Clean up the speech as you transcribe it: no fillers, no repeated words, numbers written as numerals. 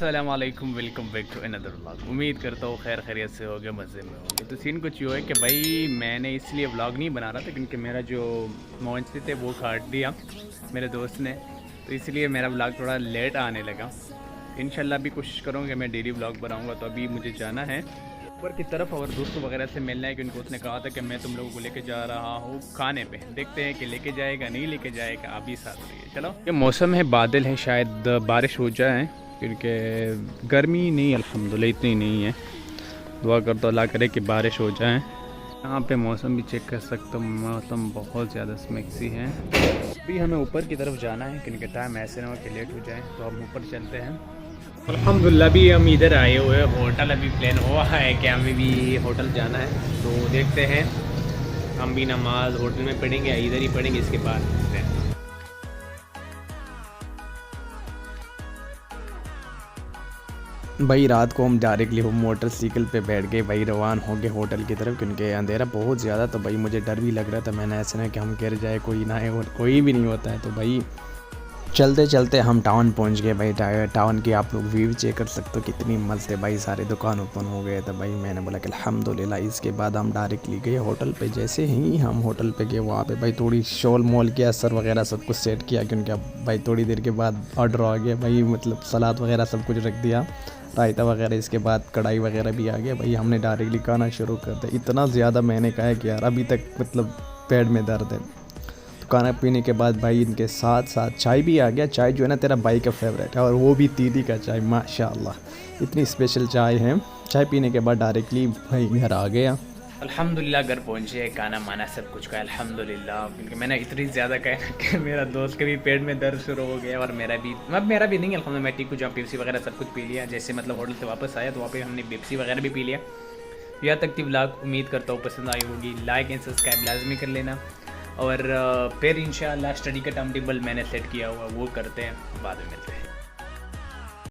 अस्सलाम वालेकुम, welcome back to another vlog. उम्मीद करता हूँ खैर खैरियत से होगे, मज़े में होंगे। तो सीन कुछ यूँ है कि भाई मैंने इसलिए व्लॉग नहीं बना रहा था क्योंकि मेरा जो मोहन थे वो काट दिया मेरे दोस्त ने, तो इसलिए मेरा व्लॉग थोड़ा लेट आने लगा। इंशाल्लाह अभी कोशिश करूँगा मैं डेली व्लॉग बनाऊँगा। तो अभी मुझे जाना है ऊपर की तरफ और दोस्तों वगैरह से मिलना है क्योंकि उसने कहा था कि मैं तुम लोगों को लेके जा रहा हूँ खाने पे। देखते हैं कि लेके जाएगा नहीं लेके जाएगा, आप भी साथ रहिए। चलो, ये मौसम है, बादल है, शायद बारिश हो जाए क्योंकि गर्मी नहीं अल्हम्दुलिल्लाह इतनी नहीं है। दुआ कर तो अल्लाह करे कि बारिश हो जाए। यहाँ पे मौसम भी चेक कर सकते हो, मौसम बहुत ज़्यादा स्मैक्सी है। अभी हमें ऊपर की तरफ जाना है क्योंकि टाइम ऐसे ना हो कि लेट हो जाए, तो हम ऊपर चलते हैं। अल्हम्दुलिल्लाह भी हम इधर आए हुए हैं होटल। अभी प्लान हुआ है कि हमें भी होटल जाना है, तो देखते हैं। हम भी नमाज होटल में पढ़ेंगे, इधर ही पढ़ेंगे, इसके बाद भाई रात को हम डायरेक्टली हम मोटरसाइकिल पे बैठ गए भाई, रवान हो गए होटल की तरफ क्योंकि अंधेरा बहुत ज़्यादा। तो भाई मुझे डर भी लग रहा था, मैंने ऐसे ना कि हम गिर जाए, कोई ना है और कोई भी नहीं होता है। तो भाई चलते चलते हम टाउन पहुंच गए भाई। टाउन की आप लोग व्यू चेक कर सकते हो, कितनी मस्त है भाई। सारे दुकान ओपन हो गए थे भाई। मैंने बोला कि अल्हम्दुलिल्लाह। इसके बाद हम डायरेक्टली गए होटल पे। जैसे ही हम होटल पे गए वहाँ पे भाई थोड़ी शॉल मॉल किया, असर वगैरह सब कुछ सेट किया क्योंकि अब भाई थोड़ी देर के बाद ऑर्डर आ गया भाई, मतलब सलाद वगैरह सब कुछ रख दिया, रायता वगैरह। इसके बाद कढ़ाई वगैरह भी आ गया भाई। हमने डायरेक्टली खाना शुरू कर दिया। इतना ज़्यादा मैंने कहा कि यार अभी तक मतलब पेट में दर्द है। तो खाना पीने के बाद भाई इनके साथ साथ चाय भी आ गया। चाय जो है ना तेरा भाई का फेवरेट है, और वो भी तीली का चाय, माशाल्लाह इतनी स्पेशल चाय है। चाय पीने के बाद डायरेक्टली भाई घर आ गया। अल्हम्दुलिल्लाह घर पहुँचे, खाना माना सब कुछ का अल्हम्दुलिल्लाह। क्योंकि मैंने इतनी ज़्यादा कहा कि मेरा दोस्त के भी पेट में दर्द शुरू हो गया और मेरा भी नहीं अल्हम्दुलिल्लाह। मैं टीकू जहाँ पेप्सी वगैरह सब कुछ पी लिया। जैसे मतलब होटल से वापस आया तो वहाँ पे हमने पेप्सी वगैरह भी पी लिया। यहाँ तक थी व्लॉग, उम्मीद करता हूँ पसंद आई होगी। लाइक एंड सब्सक्राइब लाजमी कर लेना। और फिर इंशाल्लाह स्टडी का टाइम टेबल मैंने सेट किया हुआ, वो करते हैं, बाद में मिलते हैं।